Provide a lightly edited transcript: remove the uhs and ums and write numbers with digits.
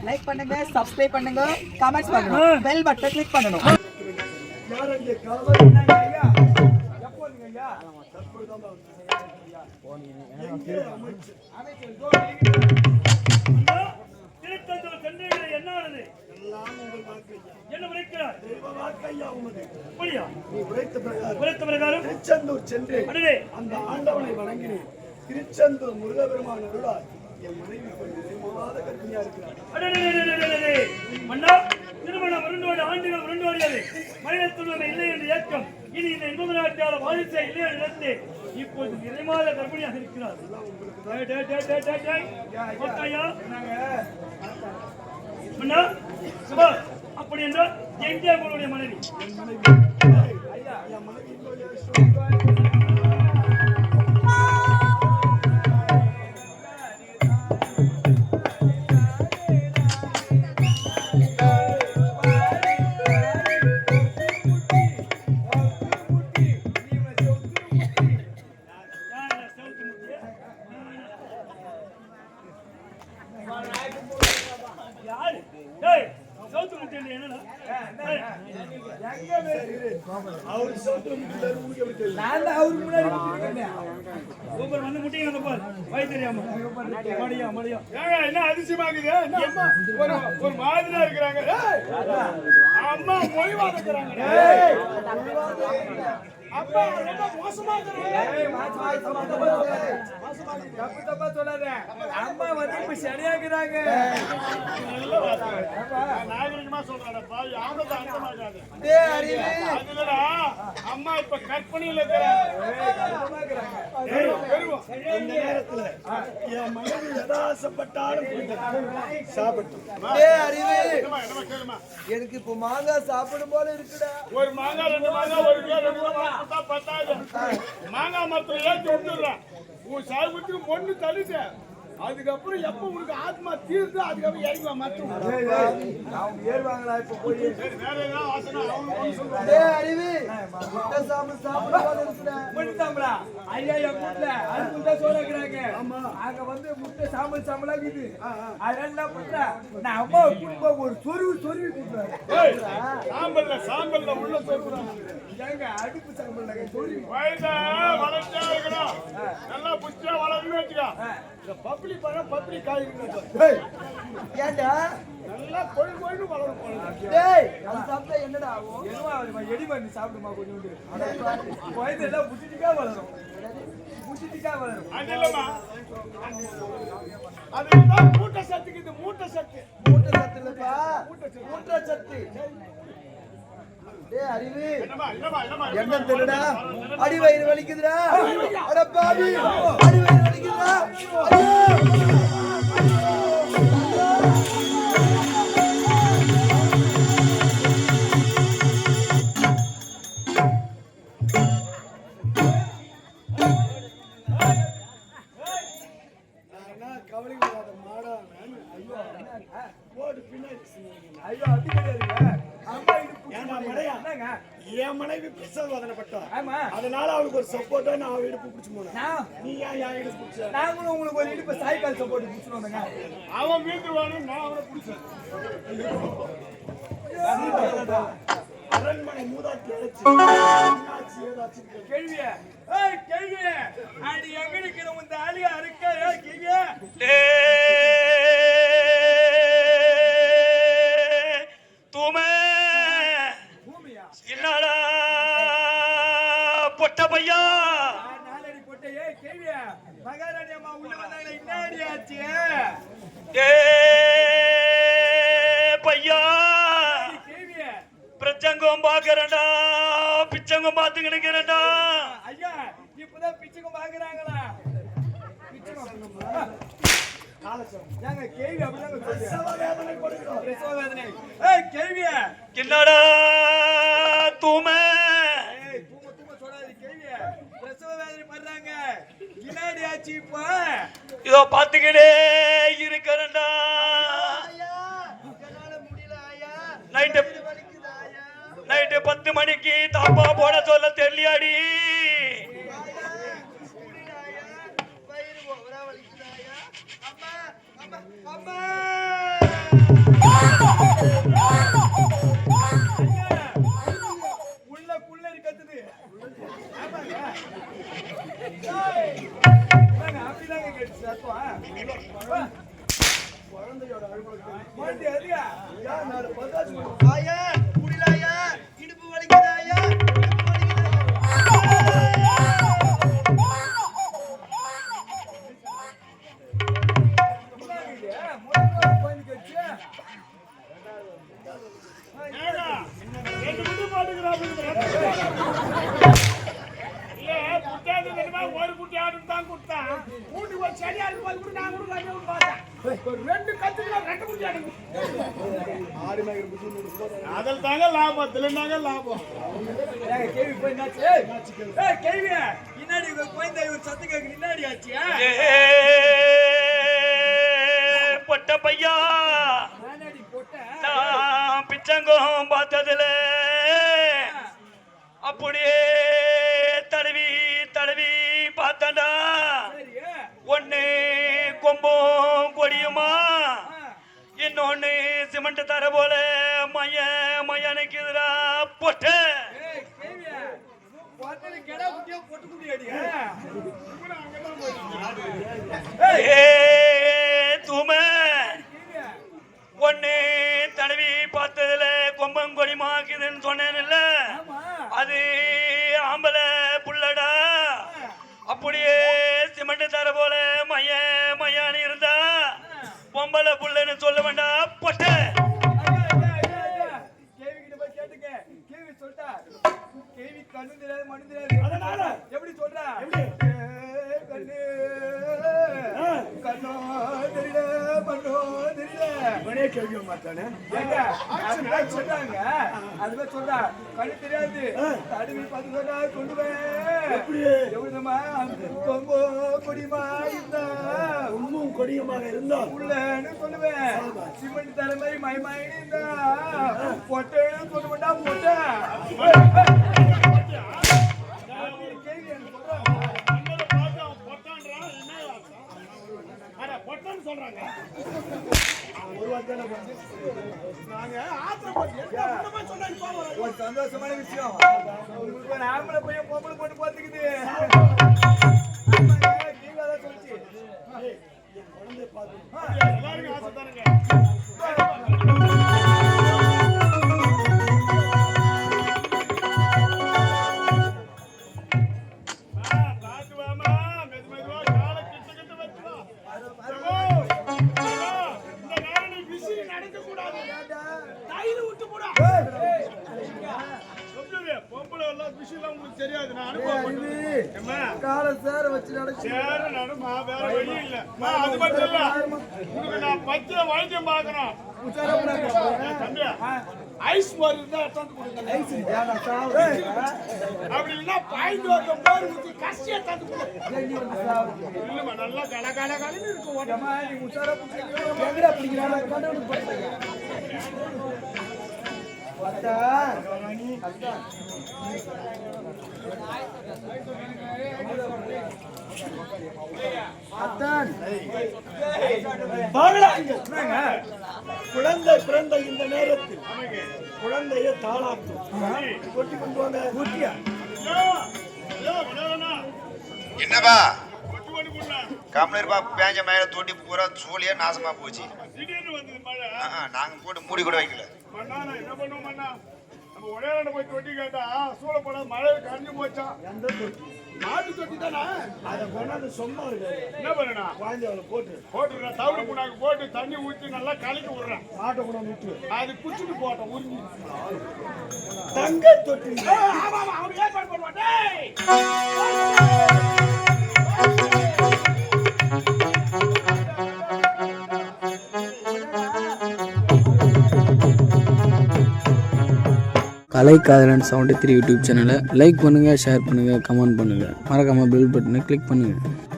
Like பண்ணுங்க, subscribe பண்ணுங்க, comments பண்ணுங்க, பெல் பட்டனை கிளிக் பண்ணனும். யார் அங்க கவர் என்னங்க ஐயா? எப்போ வந்தீங்க ஐயா? தற்போதுதான் ஐயா. எங்கே அமைச்சர்? திருத்தஞ்சூர் சென்னையிலே என்ன ஆனது? எல்லாம் உங்கள் வாக்கு ஐயா. என்ன உரைக்கிறார்? தெய்வ வாக்கு ஐயா உமது. அப்படியா? நீ உரைத்த பிரகாரம் திருச்செந்தூர் சென்று அடடே அந்த ஆண்டவனை வணங்கினேன். திருச்செந்தூர் முருகபெருமான் அருளால் என் மனைவி நிறைவாத கர்ப்பிணியா இருக்கிறார். அடடே மன்னா, திருமணம் 2 ஆண்டுகள் உருண்டோடியது. மனிதத்துவம் இல்லை என்று ஏற்றம். இனி இந்த 80 நாட்டாள வாரிசை இல்லை என்று நினைத்து இப்போது நிறைமாத கர்ப்பிணியாக இருக்கிறார். மன்னா, சுபா, அப்படி என்றால் எங்கே உங்களுடைய மனைவி? ஐயா என் மனைவி என்ன அதிசயமாகுது? ஒரு மாதிரியா இருக்கிறாங்க. அம்மா மொழிவா இருக்கிறாங்க. அப்பா ரொம்ப மோசமா அம்மா வந்து இப்ப சரியாக்குறாங்க. நாகரிகமா சொல்றாடப்பா. அம்மா இப்ப கற்பனையில இந்த நேரத்துல என் மனைவி எதாசப்பட்டாலும் சாப்பிட்டோம். எனக்கு இப்ப மாங்காய் சாப்பிடும் போல இருக்குடா. ஒரு மாங்காய் 2 மாங்காய் ஒரு கிலோ 2 மாங்காய் பத்தாது. மாங்காய் மரத்துல ஏற்றி விட்டுடுறான். உன் சாகுத்துக்கு பொண்ணு தள்ளிட்ட. அதுக்கப்புறம் எப்ப உனக்கு ஆத்மா தீர்த்து அதுக்கப்புறம் இறங்குவா மத்தம் அவங்க ஏறுவாங்களா இப்ப போய் வேற ஏதாவது வாசனை அவங்க சொல்றாங்க. அறிவு முட்டை சாப்பிட்டு சாப்பிடுறாங்க. ஐயா என் வீட்டுல அதுக்குள்ள சொல்றாங்க. அங்க வந்து முட்டை சாம்பல் ஆகுது. அதனால என்ன பண்ற, நான் அம்மா கூட்டு ஒரு சொருவி கூட்டுறேன். சாம்பல்ல உள்ள சொல்றாங்க. ஏங்க அடுப்பு சாம்பல் சொருவி வயதா வளர்ச்சா இருக்கணும். நல்லா புஷ்டியா வளர்ந்து வச்சுக்கோ. பப்ளி பழம் பப்ளி காய் ஏண்டா நல்லா கொழு வளரும். டேய் அது சாப்பிட்டா என்னடா ஆகும்? என்னவா ஆகும்? எடி பண்ணி சாப்பிடுமா கொஞ்சோண்டு. வயது எல்லாம் புட்டிட்டிக்கா வளரும். அது இல்லம்மா, அதுதான் மூட்டை சத்துக்கு. இது மூட்டை சத்து இல்லப்பா, மூட்டை சத்து. டேய் அறிவு என்ன தெரியடா? அடிவயிறு வலிக்குதுடா. அட பாவி, அடிவயிறு வலிக்குதுடா. கவலைப்படாத மாடா. போடு பின்னாடி. ஐயோ அது கிடையாதுங்க. என் மனைவி பிரசவவேதனைப்பட்டா. அதனால அவளுக்கு ஒரு சப்போர்ட்டா நான் இடுப்பு பிடிச்சு போனேன். நீ ஏன் இடுப்பு பிடிச்ச? நாங்களும் உங்களுக்கு ஒரு இடுப்பு சாய்க்கால் சப்போர்ட் பிடிச்சு வந்தேங்க. அவன் வீட்டுவானு நான் அவனை பிடிச்சேன். அரண்மனை மூதாட்டி அழைச்சு கேள்விய அடி எங்களுக்கு இந்த ஆளியா இருக்க கேள்விய என்னடா பொட்ட பையா நாலடி பொட்டையே கேள்விய மகாராணி அம்மா உள்ள வந்தாங்க. என்னடி ஆச்சு? பையா பிரச்சங்கம் பாக்குறேன்டா, பிச்சங்கம் பாத்து கிடைக்கிறேன்டா. ஐயா இப்பதான் பிச்சைக்கும் பாக்குறாங்களா? ஏங்க கேள்வி அப்படிதாங்க பிரசவ வேதனை. கேள்விய என்னடா தூமை சொல்லாது. கேள்விய பிரசவ வேதனை பண்றாங்க. என்னடி ஆச்சு இப்ப? இதோ பாத்துக்கிட்டே இருக்கிறேன்டா. நைட்டு 10 மணிக்கு தாப்பா போட சொல்ல தெரியலையாடி. அம்மா உள்ள புள்ளரி கத்துது. ஆமாங்க. அப்படிதாங்க கேட்டு சத்தம். குழந்தையோட அழுகுறது அதிகா. ஆயா குடிலாயா இடுப்பு வலிக்குதாயா ஒரு குட்டி ஆடு தான் கொடுத்தா வீட்டுக்கு ஒரு சரியா இருக்கும் கூட நான் கூட பார்த்தேன் ரெண்டு கத்துக்கலாம் ரெண்டு குட்டி ஆடு அதில் தாங்க லாபம் திலனாங்க லாபம் கேள்வி போய் கேள்வி இன்னாடி குழந்தை ஒரு சத்து கேட்கு இன்னாடி ஆச்சியா பொட்ட பையா நானாடி போட்டேன் நான் பிச்சங்கம் பார்த்ததுல அப்படியே தடவி தடவி பார்த்தண்டா ஒண்ணு கொம்பும் கொடியுமா இன்னொன்னு சிமெண்ட் தர போல மைய மையனுக்குதுரா பொட்ட தூமை ஒண்ணு தடவி பார்த்ததுல கொம்பம் கொடிமாக்குதுன்னு சொன்னேன்ல அது ஆம்பளை புள்ளடா அப்படியே சிமெண்ட் தர போல மைய மையான்னு இருந்தா பொம்பளை புள்ளன்னு சொல்ல வேண்டாம் பொட்ட கேள்வி சொல்லிட்டா கேள்வி கண்ணு தெரியாது மண்ணு தெரியாது அதனால எப்படி சொல்றா கண்ணு கண்ணோ தெரியல மண்ணோ தெரியல கேள்வி மாட்டானே சொல்றாங்க அதுவே சொல்றா கண்ணு தெரியாது தடுவி பார்த்து சொல்றா சொல்லுவேன் எவ்வளவுமா கொம்போ கொடியுமா இருந்தா உண்மும் கொடியுமாக இருந்தா உள்ளன்னு சொல்லுவேன் சிமெண்ட் தர மாதிரி மயமாயின்னு இருந்தா பொட்டேன்னு சொல்ல மாட்டா பொட்டா சொல்றாங்க ஒரு சந்தோஷமான விஷயம் உங்களுக்கு ஒரு ஆம்பளை பையன் பொம்பளை போட்டு பார்த்துக்குது சொல்லிச்சு எல்லாருக்கும் ஆசை தானுங்க தெரியாது நான் அனுபவம் கால சேர வச்சு சேர நடுமா வேற வழி இல்ல அது மட்டும் இல்ல உனக்கு நான் பத்திர வைத்தியம் பார்க்கணும் தம்பியா ஐஸ் மாதிரி இருந்தா எடுத்து கொடுங்க அப்படி இல்லைன்னா பாயிண்ட் வரல போர் ஊற்றி கசியா தந்து கொடுங்க இல்லம்மா நல்லா கல கல கலன்னு இருக்கும் ஓட்டமா நீ உசாரா எங்கடா பிடிக்கிறாங்க அத்தா அத்தா அத்தான் குழந்தை பிறந்த இந்த நேரத்தில் குழந்தைய தாளாட்டும் கொட்டி கொண்டு வாங்க ஊட்டியா என்னப்பா கம்ப்ளைண்ட் பேஞ்ச மேல தொட்டி பூரா சூழியா நாசமா போச்சு நாங்க போட்டு மூடி கூட வைக்கல என்ன பண்ணுவோம் நம்ம உடையாட போய் தொட்டி கேட்டா சூழ போட மழை கரைஞ்சு போச்சா எந்த தொட்டி மாட்டு தொட்டி தானே அதை கொண்டாந்து சொன்னா என்ன பண்ணா குழந்தைகளை போட்டு தவிர புண்ணாக்கு போட்டு தண்ணி ஊற்றி நல்லா கலக்கி விடுறேன் மாட்டை கூட விட்டு அது குச்சிட்டு போட்டோம் உருங்கி தங்க தொட்டி அவரு ஏற்பாடு பண்ணுவாட்டே கலை காதலன் 73 யூடியூப் சேனலை லைக் பண்ணுங்கள், ஷேர் பண்ணுங்கள், கமெண்ட் பண்ணுங்கள், மறக்காமல் பெல் பட்டனை கிளிக் பண்ணுங்கள்.